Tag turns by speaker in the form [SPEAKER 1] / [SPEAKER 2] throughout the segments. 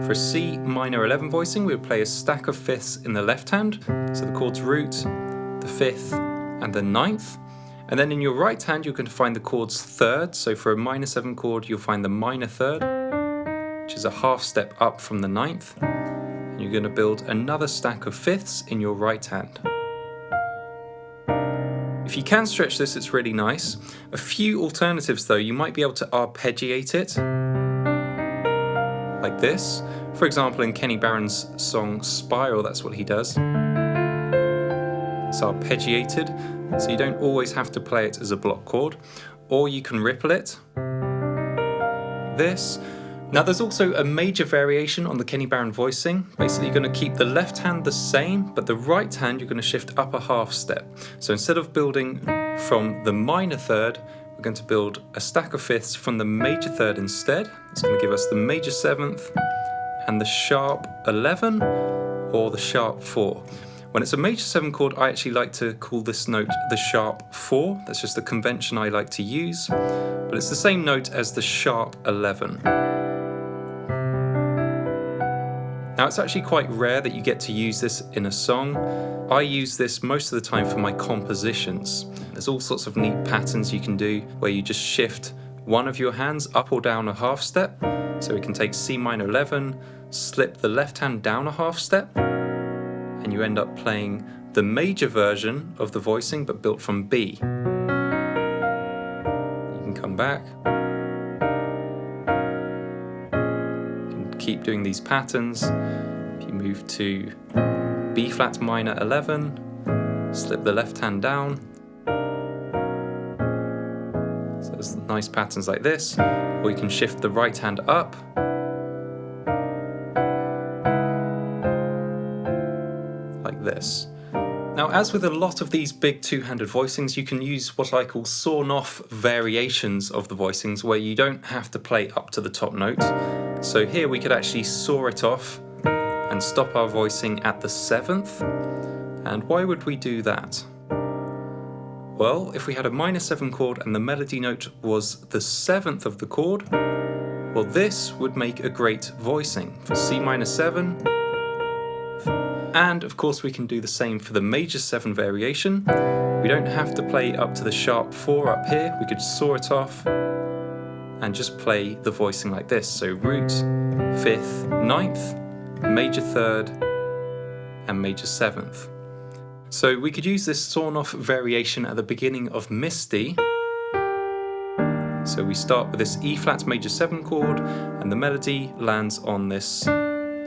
[SPEAKER 1] For a C minor 11 voicing, we would play a stack of fifths in the left hand, so the chords root, the fifth, and the ninth. And then in your right hand, you're going to find the chords third. So for a minor 7 chord, you'll find the minor third, which is a half step up from the ninth. And you're going to build another stack of fifths in your right hand. If you can stretch this, it's really nice. A few alternatives though, you might be able to arpeggiate it, like this. For example, in Kenny Barron's song Spiral, that's what he does. It's arpeggiated, so you don't always have to play it as a block chord, or you can ripple it, like this. Now there's also a major variation on the Kenny Barron voicing. Basically you're going to keep the left hand the same, but the right hand you're going to shift up a half step. So instead of building from the minor third, we're going to build a stack of fifths from the major third instead. It's going to give us the major 7th and the sharp 11 or the sharp 4. When it's a major 7 chord, I actually like to call this note the sharp 4. That's just the convention I like to use, but it's the same note as the sharp 11. Now it's actually quite rare that you get to use this in a song. I use this most of the time for my compositions. There's all sorts of neat patterns you can do where you just shift one of your hands up or down a half step. So we can take C minor 11, slip the left hand down a half step, and you end up playing the major version of the voicing but built from B. You can come back. Keep doing these patterns. If you move to B flat minor 11, slip the left hand down. So there's nice patterns like this, or you can shift the right hand up. Like this. Now, as with a lot of these big two-handed voicings, you can use what I call Sornoff variations of the voicings, where you don't have to play up to the top note. So here we could actually saw it off and stop our voicing at the 7th. And why would we do that? Well, if we had a minor 7 chord and the melody note was the 7th of the chord, well, this would make a great voicing for C minor 7. And of course we can do the same for the major 7 variation. We don't have to play up to the sharp 4 up here. We could saw it off and just play the voicing like this. So root, 5th, 9th, major 3rd, and major 7th. So we could use this Sornoff variation at the beginning of Misty. So we start with this E flat major 7 chord, and the melody lands on this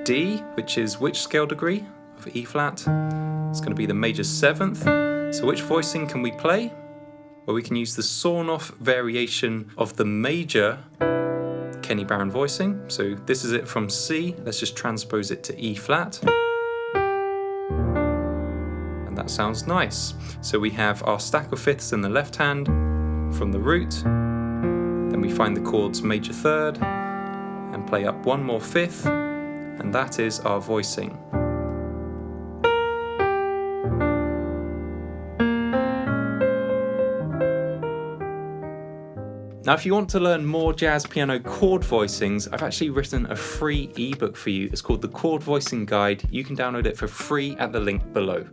[SPEAKER 1] D, which is which scale degree of E flat? It's going to be the major 7th. So which voicing can we play? Well, we can use the Sornoff variation of the major Kenny Barron voicing. So this is it from C. Let's just transpose it to E flat. And that sounds nice. So we have our stack of fifths in the left hand from the root. Then we find the chords major 3rd and play up one more 5th. And that is our voicing. Now, if you want to learn more jazz piano chord voicings, I've actually written a free ebook for you. It's called the Chord Voicing Guide. You can download it for free at the link below.